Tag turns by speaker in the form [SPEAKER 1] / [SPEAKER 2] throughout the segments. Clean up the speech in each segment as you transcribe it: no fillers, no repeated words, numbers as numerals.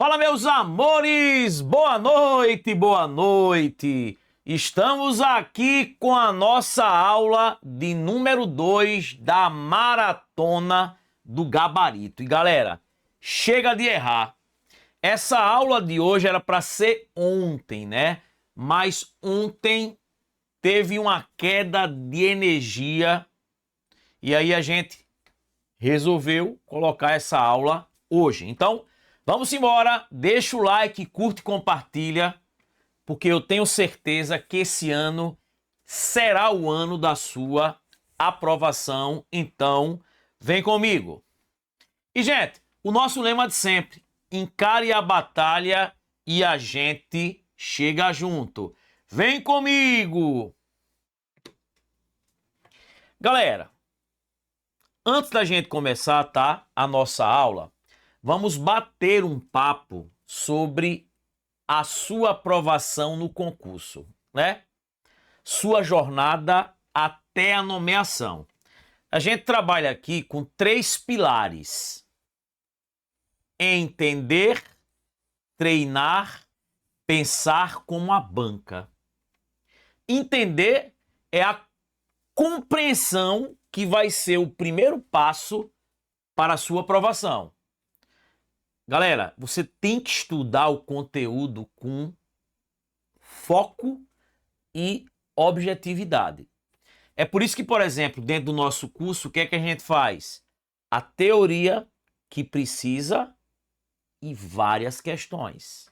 [SPEAKER 1] Fala, meus amores! Boa noite, boa noite! Estamos aqui com a nossa aula de número 2 da Maratona do Gabarito. E galera, chega de errar. Essa aula de hoje era para ser ontem, né? Mas ontem teve uma queda de energia e aí a gente resolveu colocar essa aula hoje. Então, vamos embora, deixa o like, curte e compartilha, porque eu tenho certeza que esse ano será o ano da sua aprovação. Então, vem comigo. E, gente, o nosso lema de sempre, encare a batalha e a gente chega junto. Vem comigo! Galera, antes da gente começar, tá, a nossa aula, vamos bater um papo sobre a sua aprovação no concurso, né? Sua jornada até a nomeação. A gente trabalha aqui com 3 pilares: entender, treinar, pensar como a banca. Entender é a compreensão que vai ser o primeiro passo para a sua aprovação. Galera, você tem que estudar o conteúdo com foco e objetividade. É por isso que, por exemplo, dentro do nosso curso, o que é que a gente faz? A teoria que precisa e várias questões.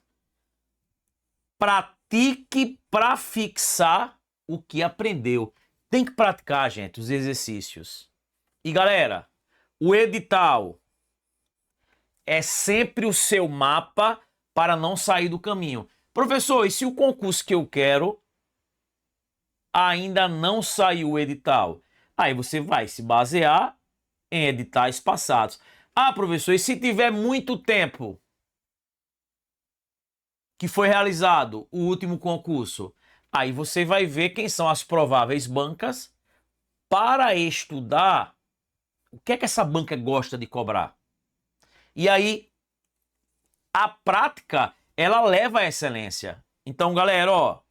[SPEAKER 1] Pratique para fixar o que aprendeu. Tem que praticar, gente, os exercícios. E galera, o edital é sempre o seu mapa para não sair do caminho. Professor, e se o concurso que eu quero ainda não saiu o edital? Aí você vai se basear em editais passados. Ah, professor, e se tiver muito tempo que foi realizado o último concurso? Aí você vai ver quem são as prováveis bancas para estudar o que é que essa banca gosta de cobrar. E aí, a prática, ela leva à excelência. Então, galera, ó,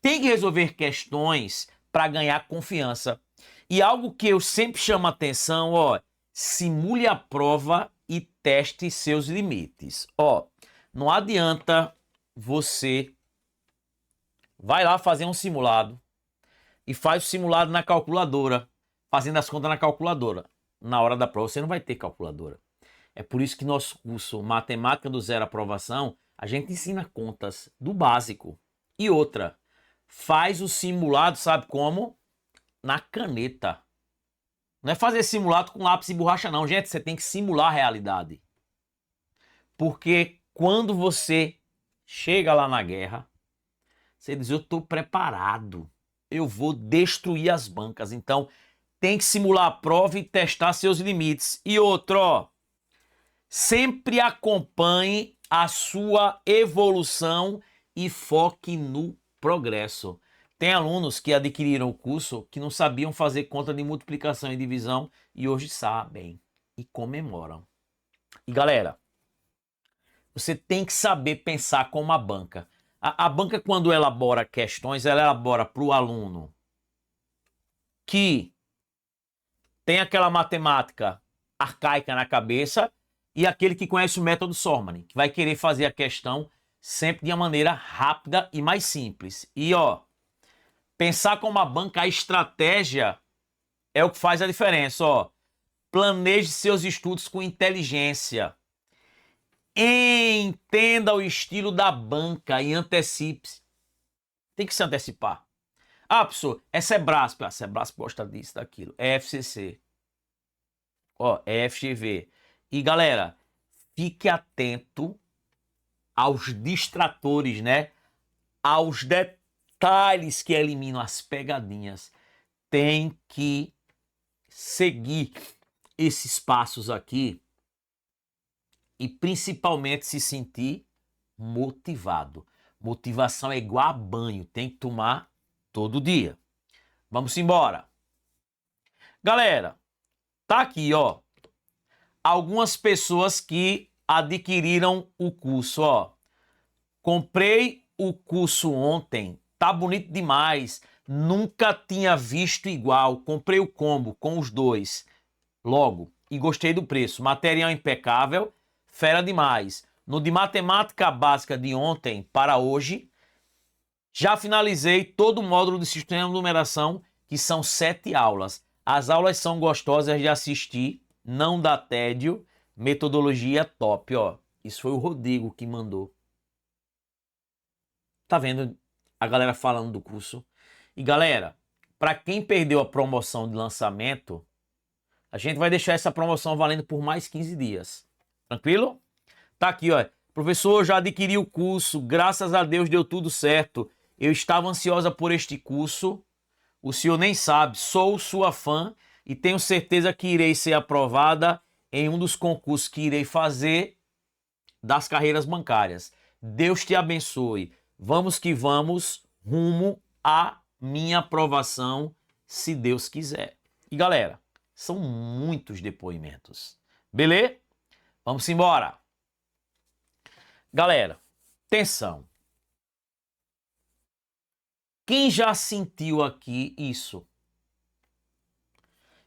[SPEAKER 1] tem que resolver questões para ganhar confiança. E algo que eu sempre chamo a atenção, ó, simule a prova e teste seus limites. Ó, não adianta você vai lá fazer um simulado e faz o simulado na calculadora, fazendo as contas na calculadora. Na hora da prova você não vai ter calculadora. É por isso que nosso curso Matemática do Zero Aprovação, a gente ensina contas do básico. E outra, faz o simulado, sabe como? Na caneta. Não é fazer simulado com lápis e borracha não, gente, você tem que simular a realidade. Porque quando você chega lá na guerra, você diz, eu estou preparado, eu vou destruir as bancas. Então, tem que simular a prova e testar seus limites. E outro, ó, sempre acompanhe a sua evolução e foque no progresso. Tem alunos que adquiriram o curso que não sabiam fazer conta de multiplicação e divisão e hoje sabem e comemoram. E galera, você tem que saber pensar como a banca. A banca, quando elabora questões, ela elabora para o aluno que tem aquela matemática arcaica na cabeça e aquele que conhece o método Sorman, que vai querer fazer a questão sempre de uma maneira rápida e mais simples. E ó, pensar como a banca, a estratégia é o que faz a diferença. Ó, planeje seus estudos com inteligência. Entenda o estilo da banca e antecipe-se. Tem que se antecipar. Ah, professor, é Sebrasp. Ah, Sebrasp gosta disso, daquilo. É FCC. Ó, é FGV. E galera, fique atento aos distratores, né? Aos detalhes que eliminam as pegadinhas. Tem que seguir esses passos aqui e principalmente se sentir motivado. Motivação é igual a banho, tem que tomar todo dia. Vamos embora. Galera, tá aqui, ó, algumas pessoas que adquiriram o curso, ó. Comprei o curso ontem, tá bonito demais. Nunca tinha visto igual. Comprei o combo com os dois logo e gostei do preço. Material impecável, fera demais. No de matemática básica de ontem para hoje, já finalizei todo o módulo de sistema de numeração, que são 7 aulas. As aulas são gostosas de assistir, não dá tédio, metodologia top, ó. Isso foi o Rodrigo que mandou. Tá vendo a galera falando do curso? E galera, para quem perdeu a promoção de lançamento, a gente vai deixar essa promoção valendo por mais 15 dias. Tranquilo? Tá aqui, ó. Professor, já adquiri o curso, graças a Deus deu tudo certo. Eu estava ansiosa por este curso. O senhor nem sabe, sou sua fã e tenho certeza que irei ser aprovada em um dos concursos que irei fazer das carreiras bancárias. Deus te abençoe. Vamos que vamos, rumo à minha aprovação, se Deus quiser. E galera, são muitos depoimentos. Beleza? Vamos embora. Galera, atenção. Quem já sentiu aqui isso?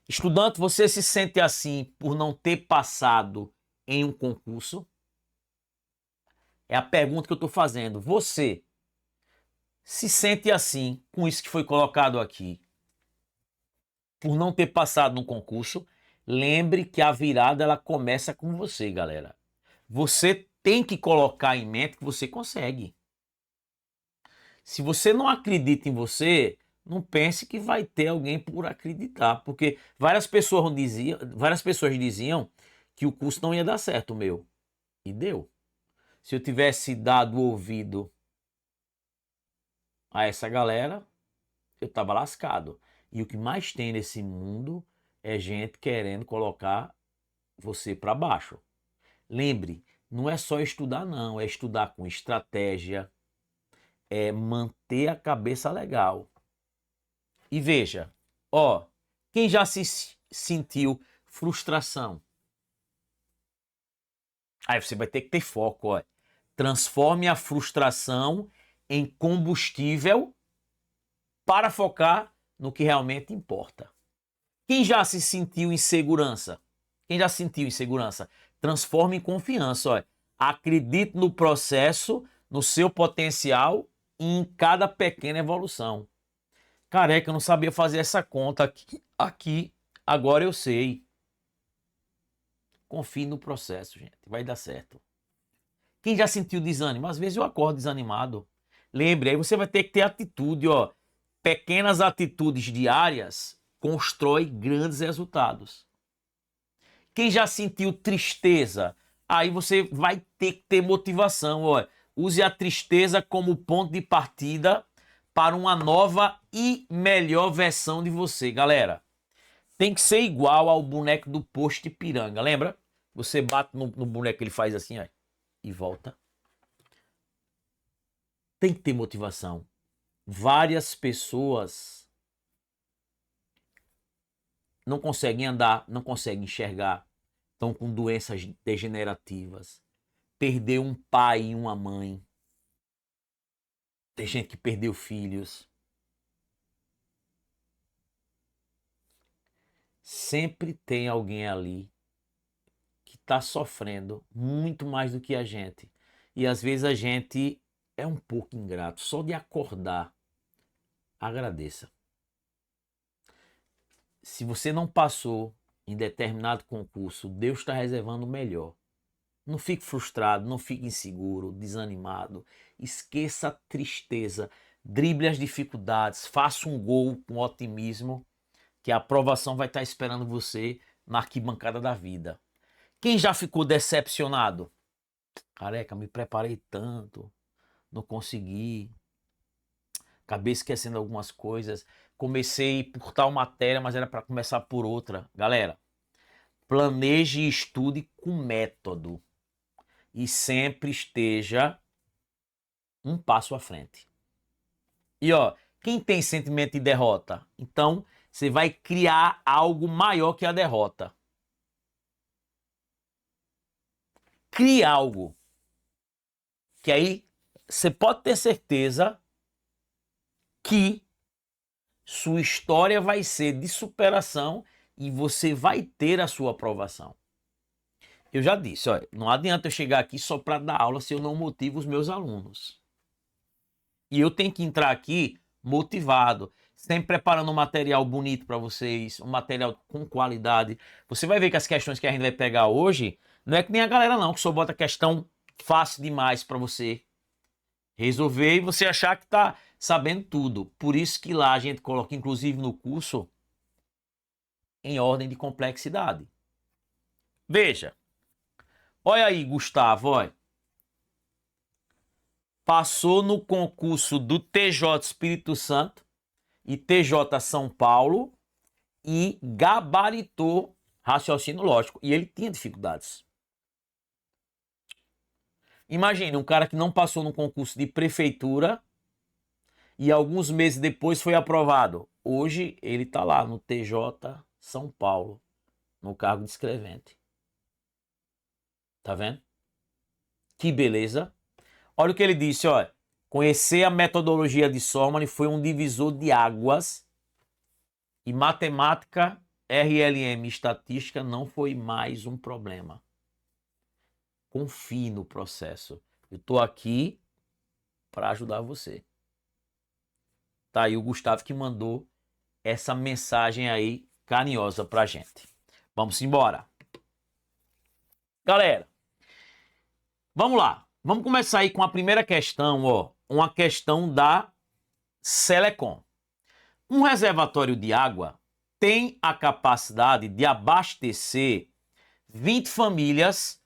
[SPEAKER 1] Estudante, você se sente assim por não ter passado em um concurso? É a pergunta que eu estou fazendo. Você se sente assim com isso que foi colocado aqui? Por não ter passado num concurso? Lembre que a virada ela começa com você, galera. Você tem que colocar em mente que você consegue. Se você não acredita em você, não pense que vai ter alguém por acreditar, porque várias pessoas diziam que o curso não ia dar certo, o meu. E deu. Se eu tivesse dado ouvido a essa galera, eu tava lascado. E o que mais tem nesse mundo é gente querendo colocar você para baixo. Lembre, não é só estudar não, é estudar com estratégia, é manter a cabeça legal. E veja, ó, quem já se sentiu frustração? Aí você vai ter que ter foco, ó. Transforme a frustração em combustível para focar no que realmente importa. Quem já se sentiu insegurança? Quem já sentiu insegurança? Transforme em confiança, ó. Acredite no processo, no seu potencial e em cada pequena evolução. Careca, eu não sabia fazer essa conta aqui. Agora eu sei. Confie no processo, gente. Vai dar certo. Quem já sentiu desânimo? Às vezes eu acordo desanimado. Lembre, aí você vai ter que ter atitude, ó. Pequenas atitudes diárias constroem grandes resultados. Quem já sentiu tristeza? Aí você vai ter que ter motivação, ó. Use a tristeza como ponto de partida para uma nova e melhor versão de você, galera. Tem que ser igual ao boneco do Posto Ipiranga, lembra? Você bate no boneco, ele faz assim, ó, e volta. Tem que ter motivação. Várias pessoas não conseguem andar, não conseguem enxergar, estão com doenças degenerativas. Perdeu um pai e uma mãe. Tem gente que perdeu filhos. Sempre tem alguém ali que está sofrendo muito mais do que a gente. E às vezes a gente é um pouco ingrato. Só de acordar, agradeça. Se você não passou em determinado concurso, Deus está reservando o melhor. Não fique frustrado, não fique inseguro, desanimado. Esqueça a tristeza, drible as dificuldades, faça um gol com otimismo, que a aprovação vai estar esperando você na arquibancada da vida. Quem já ficou decepcionado? Careca, me preparei tanto, não consegui, acabei esquecendo algumas coisas, comecei por tal matéria, mas era para começar por outra. Galera, planeje e estude com método e sempre esteja um passo à frente. E ó, quem tem sentimento de derrota? Então, você vai criar algo maior que a derrota. crie algo. Que aí você pode ter certeza que sua história vai ser de superação e você vai ter a sua aprovação. Eu já disse, olha, não adianta eu chegar aqui só para dar aula se eu não motivo os meus alunos. E eu tenho que entrar aqui motivado, sempre preparando um material bonito para vocês, um material com qualidade. Você vai ver que as questões que a gente vai pegar hoje, não é que nem a galera não, que só bota questão fácil demais para você resolver e você achar que está sabendo tudo. Por isso que lá a gente coloca, inclusive no curso, em ordem de complexidade. Veja, olha aí, Gustavo, olha. Passou no concurso do TJ Espírito Santo e TJ São Paulo e gabaritou raciocínio lógico. E ele tinha dificuldades. Imagine um cara que não passou no concurso de prefeitura e alguns meses depois foi aprovado. Hoje ele está lá no TJ São Paulo, no cargo de escrevente. Tá vendo? Que beleza. Olha o que ele disse, olha. Conhecer a metodologia de Sorman foi um divisor de águas e matemática, RLM e estatística não foi mais um problema. Confie no processo. Eu estou aqui para ajudar você. Tá aí o Gustavo que mandou essa mensagem aí carinhosa pra gente. Vamos embora. Galera, vamos lá. Vamos começar aí com a primeira questão, ó. Uma questão da Selecom. Um reservatório de água tem a capacidade de abastecer 20 famílias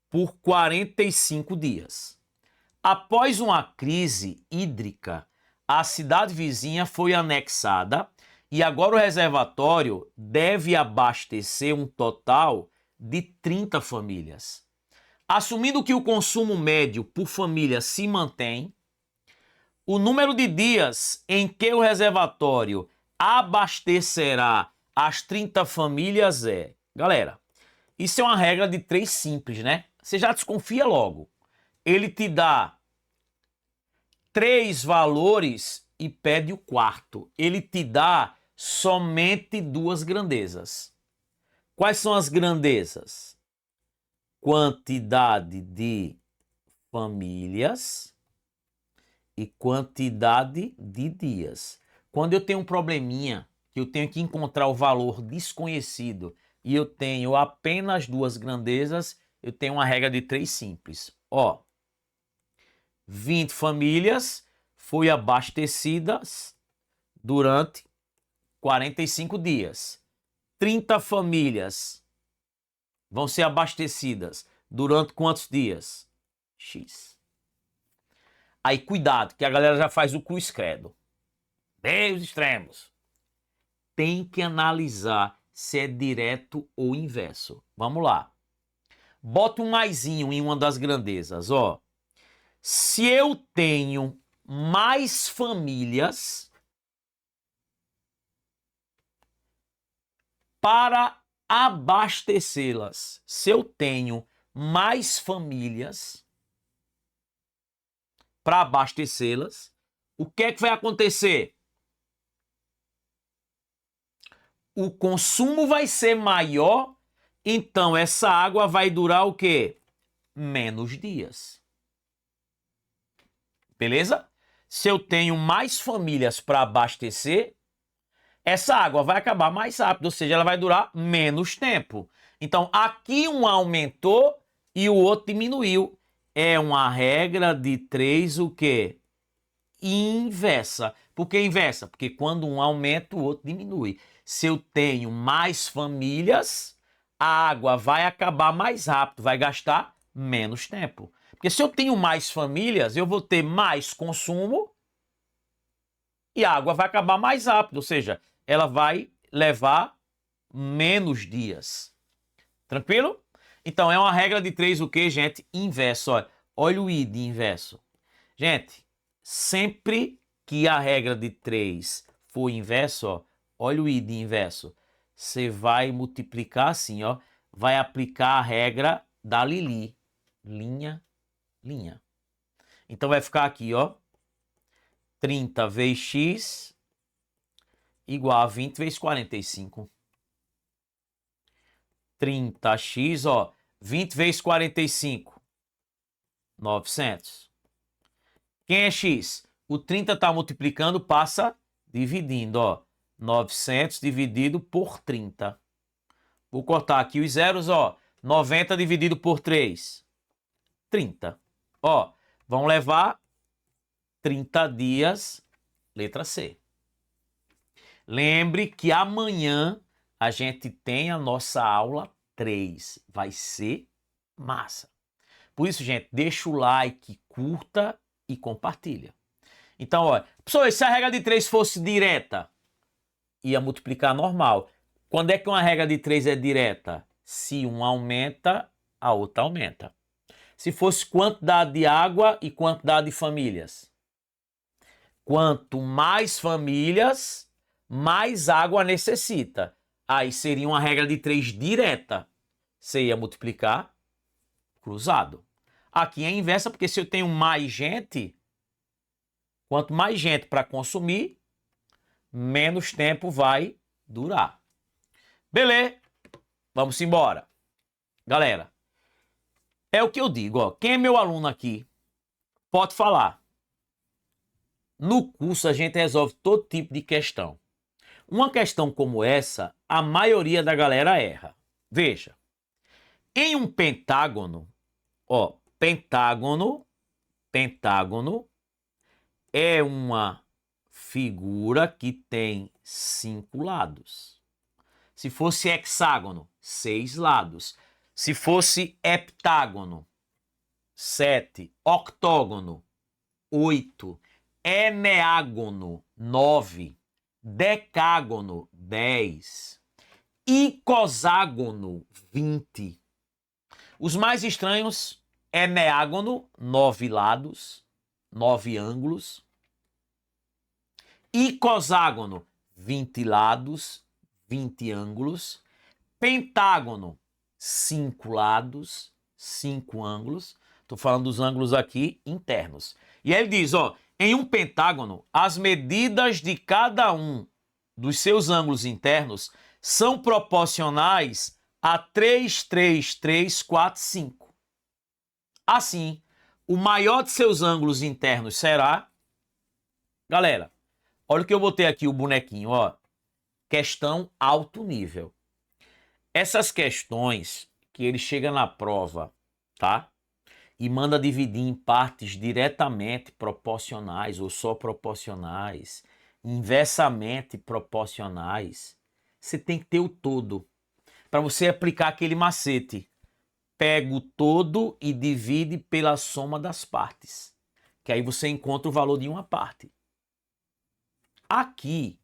[SPEAKER 1] por 45 dias. Após uma crise hídrica, a cidade vizinha foi anexada e agora o reservatório deve abastecer um total de 30 famílias. Assumindo que o consumo médio por família se mantém, o número de dias em que o reservatório abastecerá as 30 famílias é... Galera, isso é uma regra de 3 simples, né? Você já desconfia logo. Ele te dá 3 valores e pede o quarto. Ele te dá somente 2 grandezas. Quais são as grandezas? Quantidade de famílias e quantidade de dias. Quando eu tenho um probleminha, que eu tenho que encontrar o valor desconhecido e eu tenho apenas 2 grandezas, eu tenho uma regra de 3 simples. Ó, 20 famílias foi abastecidas durante 45 dias. 30 famílias vão ser abastecidas durante quantos dias? X. Aí cuidado, que a galera já faz o cruz credo. Deus extremos. Tem que analisar se é direto ou inverso. Vamos lá. Bota um maisinho em uma das grandezas, ó. Se eu tenho mais famílias para abastecê-las, se eu tenho mais famílias para abastecê-las, o que é que vai acontecer? O consumo vai ser maior, então essa água vai durar o quê? Menos dias. Beleza? Se eu tenho mais famílias para abastecer, essa água vai acabar mais rápido, ou seja, ela vai durar menos tempo. Então, aqui um aumentou e o outro diminuiu. É uma regra de 3, o quê? Inversa. Por que inversa? Porque quando um aumenta, o outro diminui. Se eu tenho mais famílias, a água vai acabar mais rápido, vai gastar menos tempo. Porque se eu tenho mais famílias, eu vou ter mais consumo e a água vai acabar mais rápido, ou seja, ela vai levar menos dias. Tranquilo? Então, é uma regra de 3 o quê, gente? Inverso. Olha o I de inverso. Gente, sempre que a regra de 3 for inverso, ó, olha o I de inverso. Você vai multiplicar assim, ó. Vai aplicar a regra da Lili. linha, linha. Então vai ficar aqui, ó, 30 vezes x igual a 20 vezes 45. 30x, ó, 20 vezes 45, 900. Quem é x? O 30 está multiplicando, passa dividindo, ó, 900 dividido por 30. Vou cortar aqui os zeros, ó, 90 dividido por 3, 30. Ó, vão levar 30 dias, letra C. Lembre que amanhã a gente tem a nossa aula 3. Vai ser massa. Por isso, gente, deixa o like, curta e compartilha. Então, olha, pessoal, se a regra de 3 fosse direta, ia multiplicar normal. Quando é que uma regra de 3 é direta? Se um aumenta, a outra aumenta. Se fosse quantidade de água e quantidade de famílias. Quanto mais famílias, mais água necessita. Aí seria uma regra de 3 direta. Você ia multiplicar cruzado. Aqui é inversa, porque se eu tenho mais gente, quanto mais gente para consumir, menos tempo vai durar. Beleza? Vamos embora. Galera, é o que eu digo, ó. Quem é meu aluno aqui, pode falar. No curso a gente resolve todo tipo de questão. Uma questão como essa, a maioria da galera erra. Veja, em um pentágono, ó, pentágono é uma figura que tem 5 lados. Se fosse hexágono, 6 lados. Se fosse heptágono, 7. Octógono, 8. Eneágono, 9. Decágono, 10. Icoságono, 20. Os mais estranhos, eneágono, 9 lados, 9 ângulos. Icoságono, 20 lados, 20 ângulos. Pentágono, 5 lados, 5 ângulos. Estou falando dos ângulos aqui internos. E aí ele diz, ó, em um pentágono, as medidas de cada um dos seus ângulos internos são proporcionais a 3, 3, 3, 4, 5. Assim, o maior de seus ângulos internos será... Galera, olha o que eu botei aqui, o bonequinho, ó. Questão alto nível. Essas questões que ele chega na prova, tá? E manda dividir em partes diretamente proporcionais ou só proporcionais, inversamente proporcionais. Você tem que ter o todo. Para você aplicar aquele macete. Pega o todo e divide pela soma das partes. Que aí você encontra o valor de uma parte. Aqui,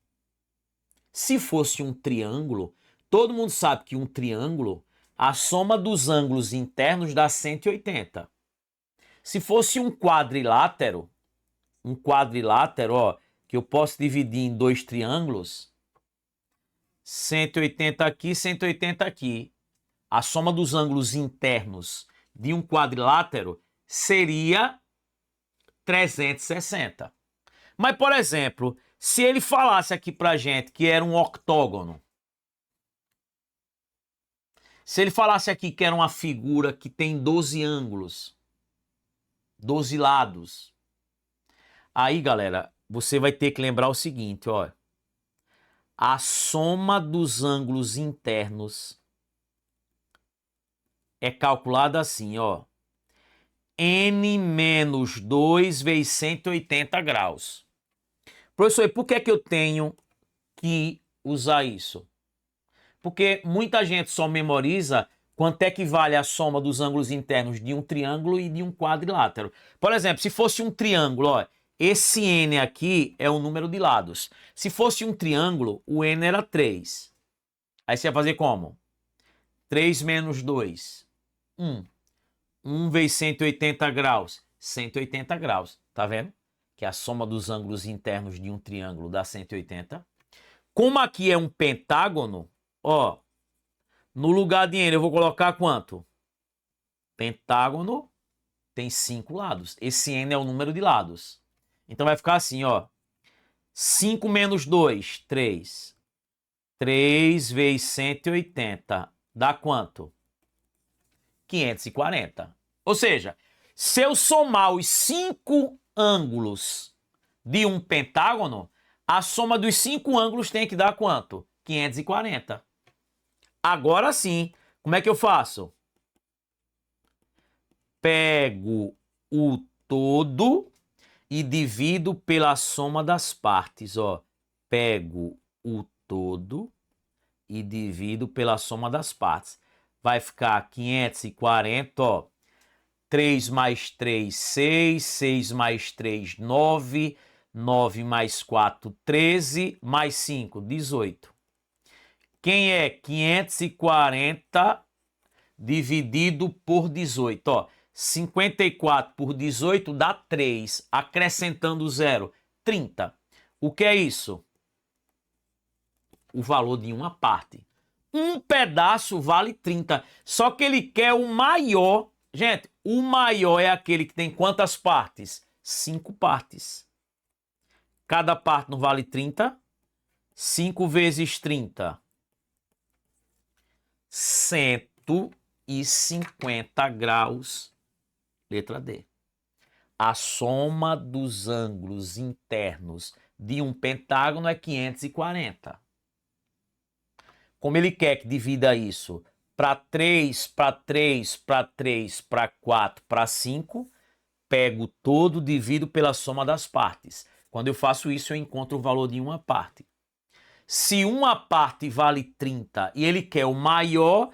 [SPEAKER 1] se fosse um triângulo, todo mundo sabe que um triângulo, a soma dos ângulos internos dá 180. Se fosse um quadrilátero, ó, que eu posso dividir em 2 triângulos, 180 aqui, 180 aqui. A soma dos ângulos internos de um quadrilátero seria 360. Mas, por exemplo, se ele falasse aqui pra gente que era um octógono, se ele falasse aqui que era uma figura que tem 12 ângulos, 12 lados, aí, galera, você vai ter que lembrar o seguinte, ó. A soma dos ângulos internos é calculada assim, ó. N menos 2 vezes 180 graus. Professor, e por que é que eu tenho que usar isso? Porque muita gente só memoriza quanto é que vale a soma dos ângulos internos de um triângulo e de um quadrilátero. Por exemplo, se fosse um triângulo, ó, esse N aqui é o número de lados. Se fosse um triângulo, o N era 3. Aí você vai fazer como? 3 menos 2, 1. 1 vezes 180 graus, 180 graus. Tá vendo? Que a soma dos ângulos internos de um triângulo dá 180. Como aqui é um pentágono, ó, no lugar de N eu vou colocar quanto? Pentágono tem 5 lados. Esse n é o número de lados. Então vai ficar assim, ó. 5 menos 2, 3. 3 vezes 180 dá quanto? 540. Ou seja, se eu somar os 5 ângulos de um pentágono, a soma dos 5 ângulos tem que dar quanto? 540. Agora sim, como é que eu faço? Pego o todo e divido pela soma das partes, ó. Pego o todo e divido pela soma das partes. Vai ficar 540, ó. 3 mais 3, 6. 6 mais 3, 9. 9 mais 4, 13. Mais 5, 18. Quem é 540 dividido por 18? Ó, 54 por 18 dá 3. Acrescentando 0, 30. O que é isso? O valor de uma parte. Um pedaço vale 30. Só que ele quer o maior. Gente, o maior é aquele que tem quantas partes? 5 partes. Cada parte não vale 30? 5 vezes 30. 150 graus. Letra D. A soma dos ângulos internos de um pentágono é 540. Como ele quer que divida isso para 3, para 3, para 3, para 4, para 5, pego todo, divido pela soma das partes. Quando eu faço isso, eu encontro o valor de uma parte. Se uma parte vale 30 e ele quer o maior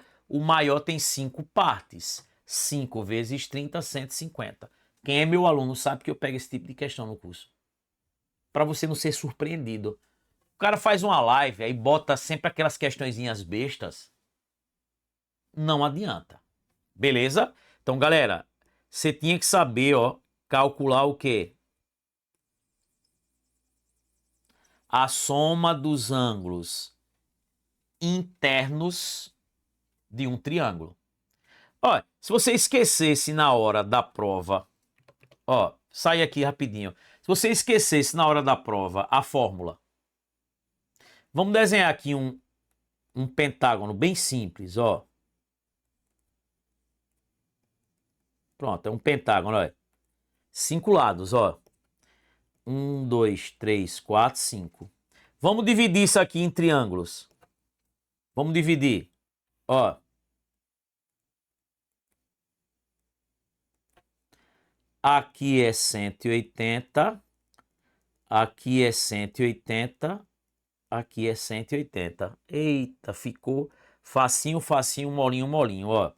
[SPEAKER 1] tem 5 partes. 5 vezes 30, 150. Quem é meu aluno sabe que eu pego esse tipo de questão no curso. Para você não ser surpreendido. O cara faz uma live, aí bota sempre aquelas questõezinhas bestas. Não adianta. Beleza? Então, galera, você tinha que saber, ó, calcular o quê? A soma dos ângulos internos de um triângulo. Ó, se você esquecesse na hora da prova, ó, sai aqui rapidinho. Se você esquecesse na hora da prova a fórmula, vamos desenhar aqui um pentágono bem simples, ó. Pronto, é um pentágono, ó. 5 lados, ó. 1, 2, 3, 4, 5. Vamos dividir isso aqui em triângulos. Vamos dividir, ó. Aqui é 180. Aqui é 180. Aqui é 180. Eita, ficou facinho, facinho, molinho, molinho, ó.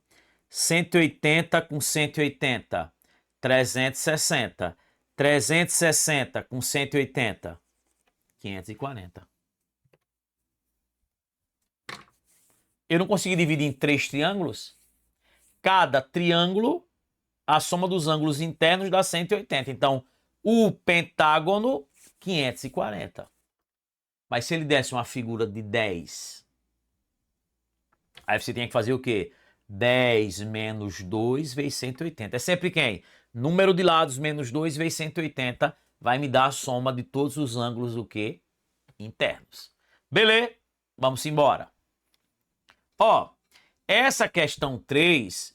[SPEAKER 1] 180 com 180, 360. 360 com 180, 540. Eu não consegui dividir em 3 triângulos? Cada triângulo, a soma dos ângulos internos dá 180. Então, o pentágono, 540. Mas se ele desse uma figura de 10, aí você tinha que fazer o quê? 10 menos 2 vezes 180. É sempre quem? Número de lados menos 2 vezes 180 vai me dar a soma de todos os ângulos o quê? Internos. Beleza? Vamos embora. Ó, essa questão 3,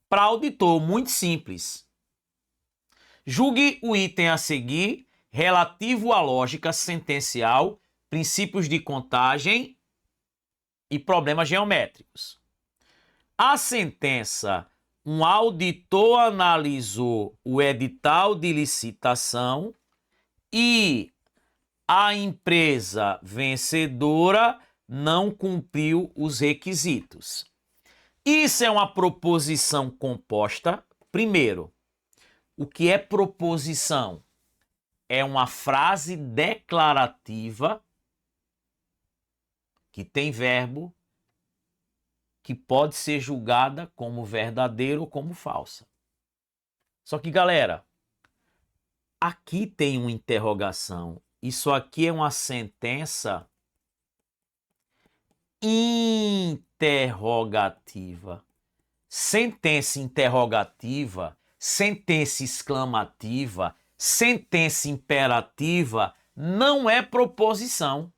[SPEAKER 1] para auditor, muito simples. Julgue o item a seguir relativo à lógica sentencial, princípios de contagem e problemas geométricos. A sentença: um auditor analisou o edital de licitação e a empresa vencedora não cumpriu os requisitos. Isso é uma proposição composta. Primeiro, o que é proposição? É uma frase declarativa que tem verbo, que pode ser julgada como verdadeira ou como falsa. Só que, galera, aqui tem uma interrogação. Isso aqui é uma sentença interrogativa. Sentença interrogativa sentença exclamativa, sentença imperativa não é proposição.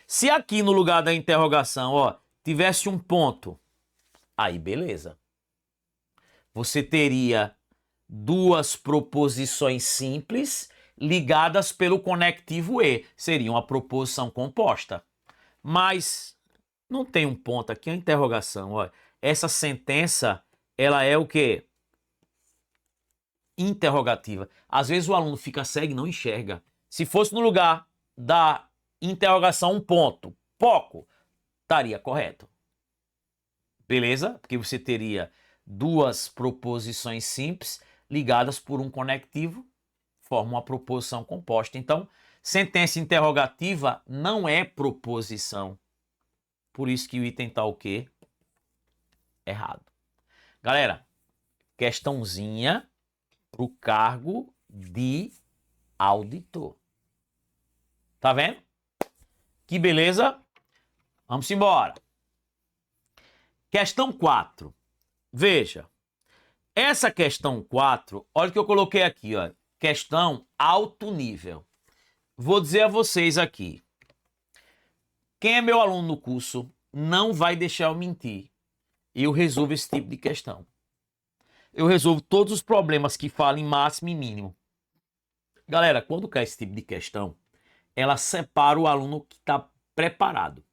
[SPEAKER 1] Se aqui no lugar da interrogação, ó, tivesse um ponto, aí beleza. Você teria duas proposições simples ligadas pelo conectivo e. Seria uma proposição composta. Mas não tem um ponto aqui, é uma interrogação. Ó. Essa sentença, ela é o quê? Interrogativa. Às vezes o aluno fica cego e não enxerga. Se fosse no lugar da interrogação um ponto, pouco, estaria correto. Beleza? Porque você teria duas proposições simples ligadas por um conectivo, formam uma proposição composta. Então, sentença interrogativa não é proposição. Por isso que o item está o quê? Errado. Galera, questãozinha para o cargo de auditor. Tá vendo? Que beleza? Vamos embora. Questão 4. Veja, essa questão 4, olha o que eu coloquei aqui, ó. Questão alto nível. Vou dizer a vocês aqui. Quem é meu aluno no curso não vai deixar eu mentir. Eu resolvo esse tipo de questão. Eu resolvo todos os problemas que falam em máximo e mínimo. Galera, quando cai esse tipo de questão, ela separa o aluno que está preparado.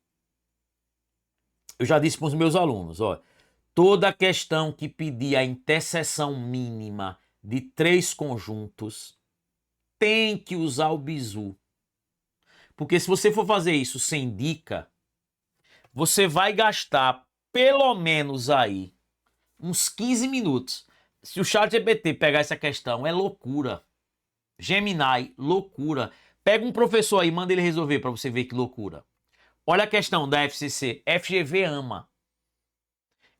[SPEAKER 1] Eu já disse para os meus alunos, ó, toda questão que pedir a interseção mínima de 3 conjuntos tem que usar o bizu. Porque se você for fazer isso sem dica, você vai gastar pelo menos aí uns 15 minutos. Se o ChatGPT pegar essa questão, é loucura. Gemini, loucura. Pega um professor aí, manda ele resolver para você ver que loucura. Olha a questão da FCC. FGV ama.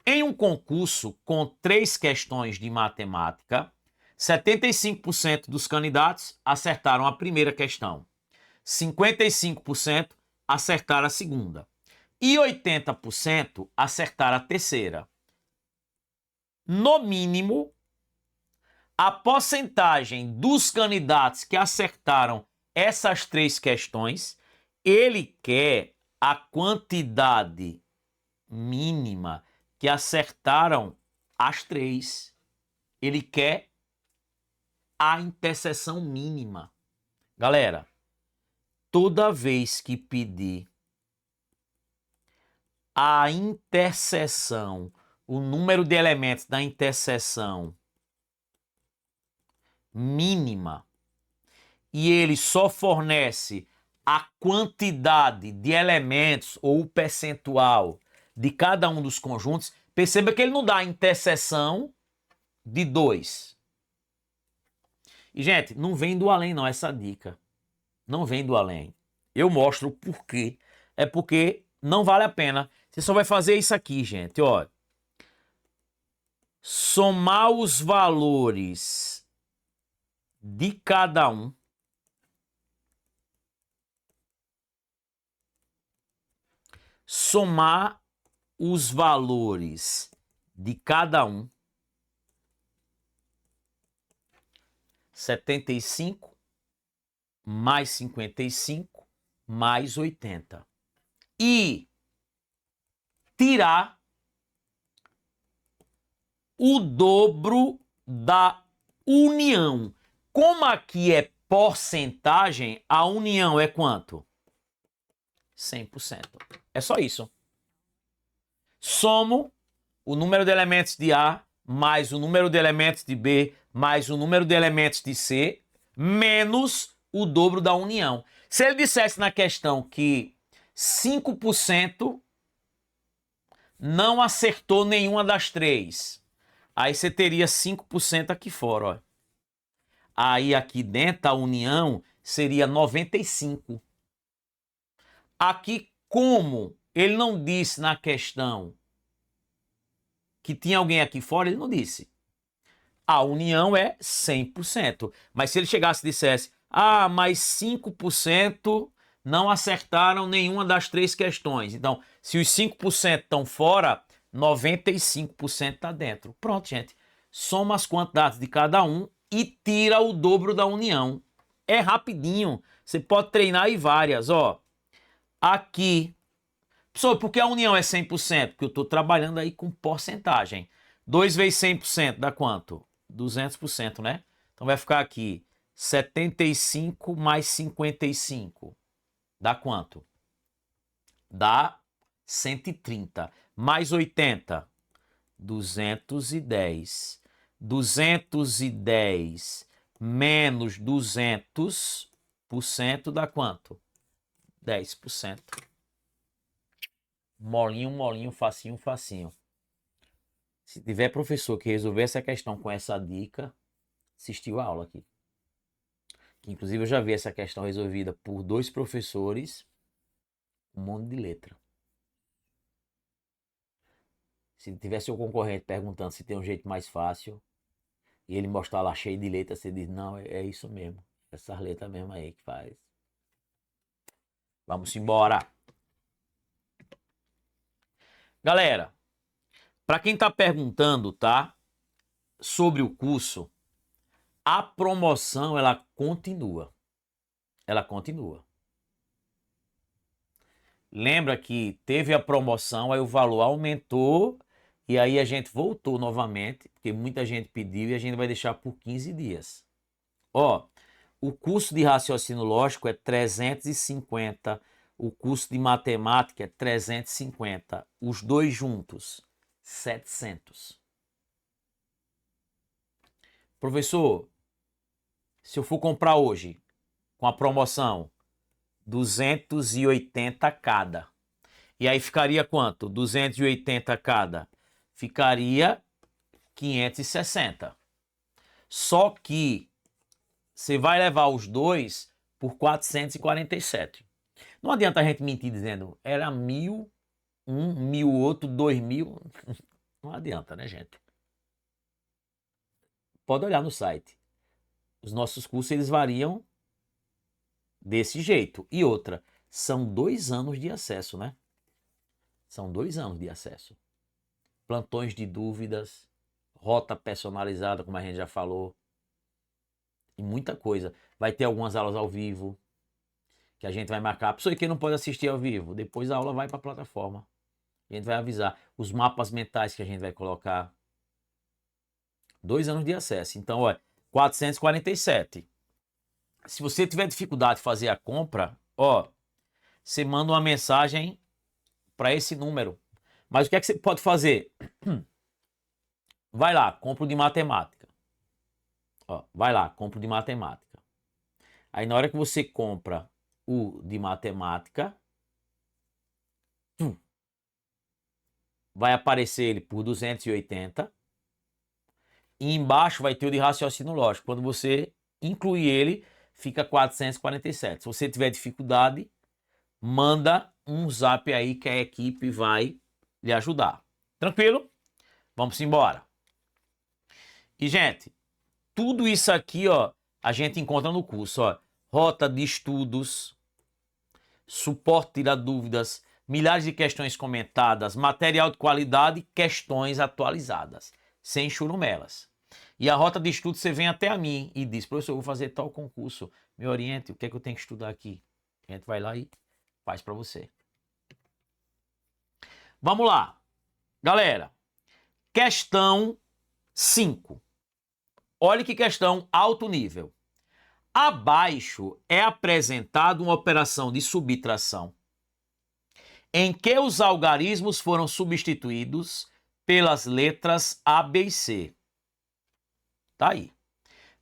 [SPEAKER 1] Em um concurso com 3 questões de matemática, 75% dos candidatos acertaram a primeira questão. 55% acertaram a segunda. E 80% acertaram a terceira. No mínimo, a porcentagem dos candidatos que acertaram essas 3 questões, ele quer a quantidade mínima que acertaram as 3. Ele quer a interseção mínima. Galera, toda vez que pedir a interseção, o número de elementos da interseção mínima, e ele só fornece a quantidade de elementos ou o percentual de cada um dos conjuntos, perceba que ele não dá a interseção de 2. E, gente, não vem do além não essa dica. Não vem do além. Eu mostro o porquê. É porque não vale a pena. Você só vai fazer isso aqui, gente. Olha. Somar os valores de cada um. Somar os valores de cada um. 75 mais 55 mais 80. E tirar o dobro da união. Como aqui é porcentagem, a união é quanto? 100%. É só isso. Somo o número de elementos de A mais o número de elementos de B mais o número de elementos de C menos o dobro da união. Se ele dissesse na questão que 5% não acertou nenhuma das 3, aí você teria 5% aqui fora, ó. Aí aqui dentro a união seria 95. Aqui, como ele não disse na questão que tinha alguém aqui fora, ele não disse. A união é 100%. Mas se ele chegasse e dissesse, ah, mas 5% não acertaram nenhuma das 3 questões. Então, se os 5% estão fora, 95% está dentro. Pronto, gente. soma as quantidades de cada um e tira o dobro da união. É rapidinho. Você pode treinar aí várias, ó. Aqui. Professor, por que a união é 100%? Porque eu estou trabalhando aí com porcentagem. 2 vezes 100% dá quanto? 200%, né? Então vai ficar aqui 75 mais 55. Dá quanto? Dá 130. Mais 80. 210. 210 menos 200% dá quanto? 10%. Molinho, molinho, facinho, facinho. Se tiver professor que resolver essa questão com essa dica, assistiu a aula aqui. Inclusive eu já vi essa questão resolvida por 2 professores, um monte de letra. Se tivesse seu concorrente perguntando se tem um jeito mais fácil, e ele mostrar lá cheio de letras, você diz, não, é isso mesmo. Essas letras mesmo aí que faz. Vamos embora. Galera, para quem está perguntando, tá? Sobre o curso, a promoção, ela continua. Ela continua. Lembra que teve a promoção, aí o valor aumentou e aí a gente voltou novamente, porque muita gente pediu e a gente vai deixar por 15 dias. Ó, o curso de raciocínio lógico é 350, o curso de matemática é 350, os dois juntos, 700. Professor, se eu for comprar hoje, com a promoção, 280 cada. E aí ficaria quanto? 280 cada. Ficaria 560. Só que você vai levar os dois por 447. Não adianta a gente mentir dizendo era 1.000, 1.000 outro, 2.000. Não adianta, né, gente? Pode olhar no site. Os nossos cursos, eles variam desse jeito. E outra, são 2 anos de acesso, né? São 2 anos de acesso. Plantões de dúvidas, rota personalizada, como a gente já falou. E muita coisa. Vai ter algumas aulas ao vivo, que a gente vai marcar. A pessoa que não pode assistir ao vivo, depois a aula vai para a plataforma. A gente vai avisar. Os mapas mentais que a gente vai colocar. 2 anos de acesso. Então, olha, 447. Se você tiver dificuldade de fazer a compra, ó, você manda uma mensagem para esse número. Mas o que é que você pode fazer? Vai lá, compra o de matemática. Ó, vai lá, compra o de matemática. Aí na hora que você compra o de matemática, vai aparecer ele por 280. E embaixo vai ter o de raciocínio lógico. Quando você incluir ele, fica 447. Se você tiver dificuldade, manda um zap aí que a equipe vai lhe ajudar. Tranquilo? Vamos embora. E, gente, tudo isso aqui, ó, a gente encontra no curso, ó. Rota de estudos, suporte tirar dúvidas, milhares de questões comentadas, material de qualidade, questões atualizadas, sem churumelas. E a rota de estudo, você vem até a mim e diz, professor, eu vou fazer tal concurso, me oriente, o que é que eu tenho que estudar aqui? A gente vai lá e faz para você. Vamos lá. Galera, questão 5. Olha que questão alto nível. Abaixo é apresentada uma operação de subtração em que os algarismos foram substituídos pelas letras A, B e C. Tá aí.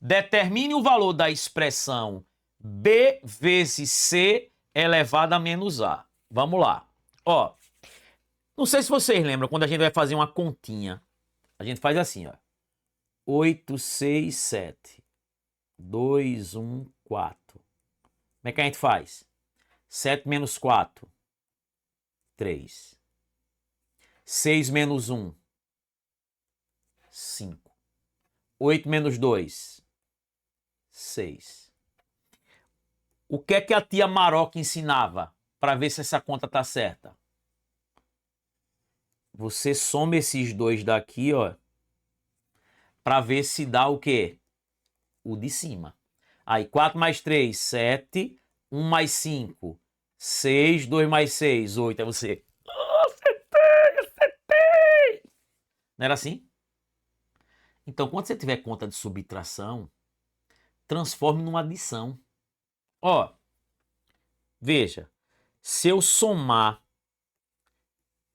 [SPEAKER 1] Determine o valor da expressão B vezes C elevado a menos A. Vamos lá. Ó, não sei se vocês lembram, quando a gente vai fazer uma continha, a gente faz assim, ó. 8, 6, 7. 2, 1, 4. Como é que a gente faz? 7 menos 4. 3. 6 menos 1. 5. 8 menos 2. 6. O que é que a tia Maroca ensinava para ver se essa conta tá certa? Você soma esses dois daqui, ó, para ver se dá o quê? O de cima. Aí 4 mais 3, 7. 1 mais 5, 6. 2 mais 6, 8. Aí você... acertei! Não era assim? Então, quando você tiver conta de subtração, transforme numa adição. Ó, veja. Se eu somar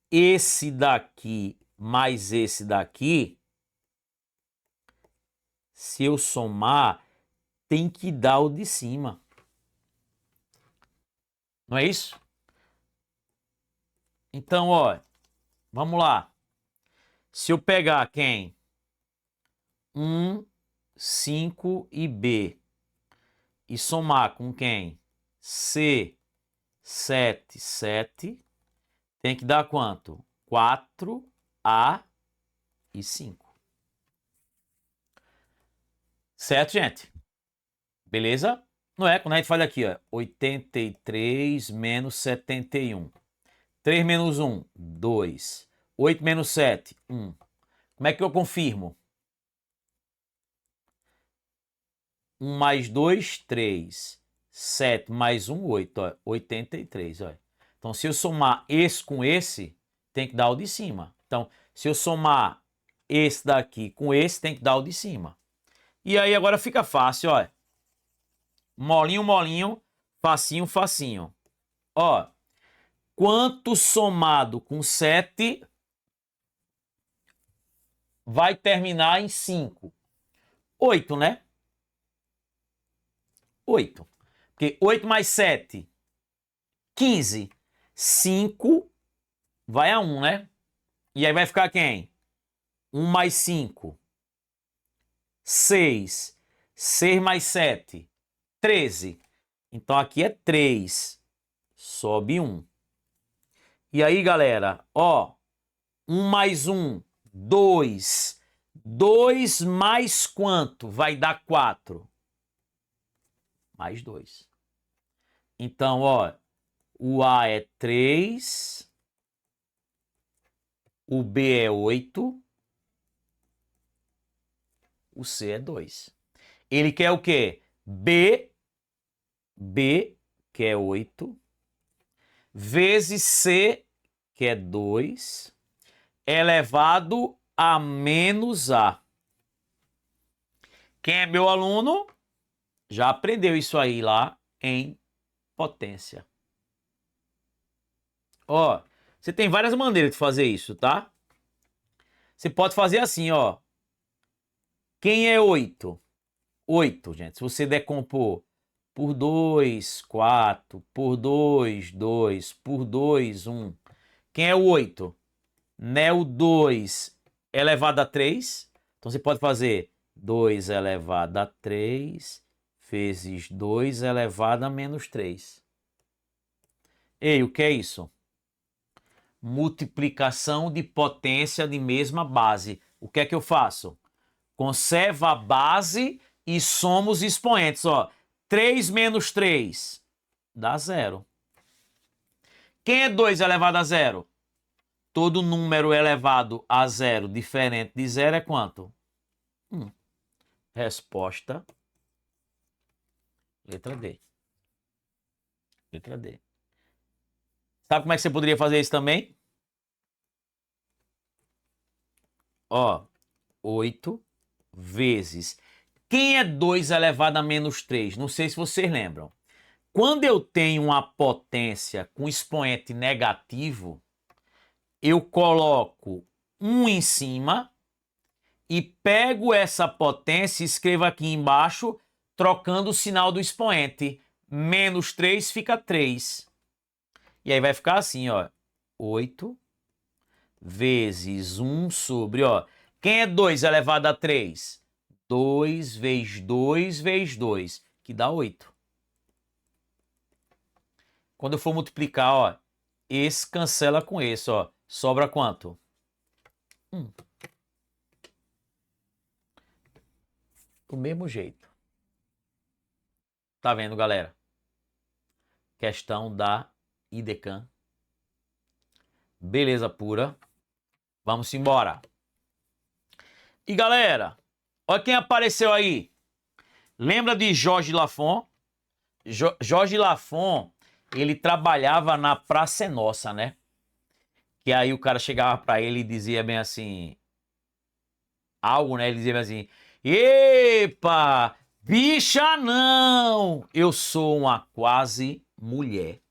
[SPEAKER 1] esse daqui mais esse daqui, se eu somar, tem que dar o de cima. Não é isso? Então, ó, vamos lá. Se eu pegar quem? 1, 5 e B. E somar com quem? C, 7, 7. Tem que dar quanto? 4, A e 5. Certo, gente? Beleza? Não é? Quando a gente faz aqui, ó, 83 menos 71. 3 menos 1, 2. 8 menos 7, 1. Como é que eu confirmo? 1 mais 2, 3. 7 mais 1, 8. Ó, 83. Ó. Então, se eu somar esse com esse, tem que dar o de cima. Então, se eu somar esse daqui com esse, tem que dar o de cima. E aí agora fica fácil, ó. Molinho, molinho, facinho, facinho. Ó, quanto somado com 7 vai terminar em 5? 8, né? 8. Porque 8 mais 7, 15. 5 vai a 1, né? E aí vai ficar quem? 1 mais 5, 6. 6 mais 7, 13. Então aqui é 3. Sobe 1. E aí, galera, ó. 1 mais 1, 2. 2 mais quanto? Vai dar 4. Mais 2. Então, ó, o A é 3, o B é 8, o C é 2. Ele quer o quê? B, que é 8, vezes C, que é 2, elevado a menos A. Quem é meu aluno já aprendeu isso aí lá em potência. Ó, você tem várias maneiras de fazer isso, tá? Você pode fazer assim, ó. Quem é 8? 8, gente. Se você decompor por 2, 4, por 2, 2, por 2, 1. Quem é o 8? Né, o 2 elevado a 3. Então você pode fazer 2 elevado a 3 vezes 2 elevado a menos 3. Ei, o que é isso? Multiplicação de potência de mesma base. O que é que eu faço? Conserva a base e soma os expoentes. Ó, 3 menos 3 dá 0. Quem é 2 elevado a 0? Todo número elevado a 0 diferente de 0 é quanto? 1. Resposta, letra D. Letra D. Sabe como é que você poderia fazer isso também? Ó, 8 vezes. Quem é 2 elevado a menos 3? Não sei se vocês lembram. Quando eu tenho uma potência com expoente negativo, eu coloco 1 em cima e pego essa potência e escrevo aqui embaixo, trocando o sinal do expoente. Menos 3 fica 3. E aí vai ficar assim, ó. 8 vezes 1 sobre, ó. Quem é 2 elevado a 3? 2 vezes 2 vezes 2, que dá 8. Quando eu for multiplicar, ó, esse cancela com esse, ó. Sobra quanto? 1. Do mesmo jeito. Tá vendo, galera? Questão da IDECAN. Beleza pura. Vamos embora. E galera, Olha quem apareceu aí. Lembra de Jorge Lafon? Jorge Lafon, ele trabalhava na Praça é Nossa, né? Que aí o cara chegava pra ele e dizia bem assim... Algo, né? Ele dizia bem assim... Epa! Bicha não! Eu sou uma quase mulher.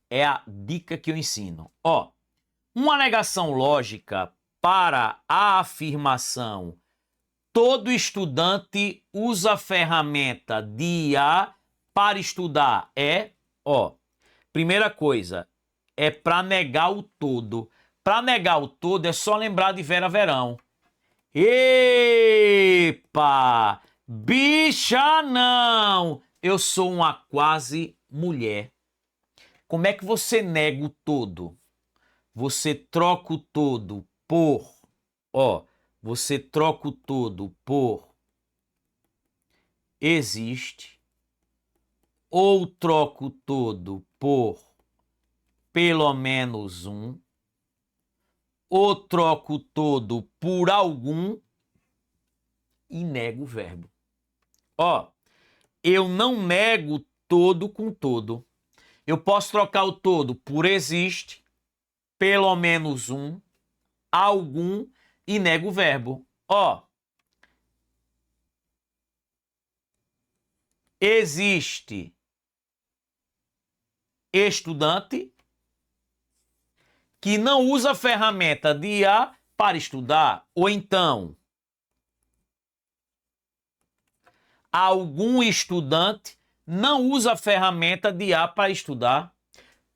[SPEAKER 1] É a dica que eu ensino. Ó, uma negação lógica para a afirmação todo estudante usa a ferramenta de IA para estudar é, ó, primeira coisa, é para negar o todo. Para negar o todo é só lembrar de Vera Verão. Epa! Bicha não! Eu sou uma quase mulher. Como é que você nega o todo? Você troca o todo por... Ó, você troca o todo por existe. Ou troca o todo por pelo menos um. Ou troca o todo por algum e nego o verbo. Ó, eu não nego todo com todo. Eu posso trocar o todo por existe, pelo menos um, algum e nego o verbo. Ó, existe estudante que não usa a ferramenta de IA para estudar, ou então algum estudante não usa a ferramenta de IA para estudar,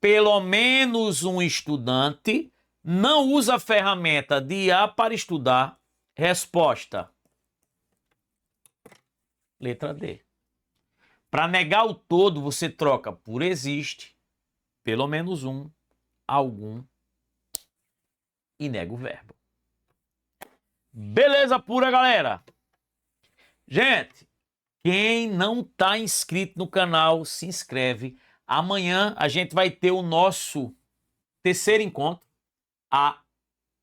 [SPEAKER 1] pelo menos um estudante não usa a ferramenta de IA para estudar. Resposta. Letra D. Para negar o todo, você troca por existe, pelo menos um, algum e nega o verbo. Beleza pura, galera? Gente, quem não está inscrito no canal, se inscreve. Amanhã a gente vai ter o nosso terceiro encontro, a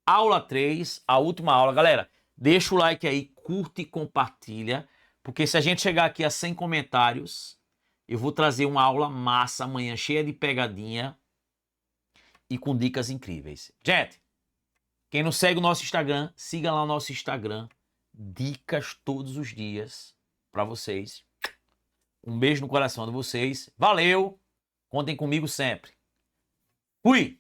[SPEAKER 1] aula 3, a última aula. Galera, deixa o like aí, curte e compartilha, porque se a gente chegar aqui a 100 comentários, eu vou trazer uma aula massa amanhã, cheia de pegadinha e com dicas incríveis. Gente, quem não segue o nosso Instagram, siga lá o nosso Instagram. Dicas todos os dias para vocês. Um beijo no coração de vocês. Valeu! Contem comigo sempre. Fui!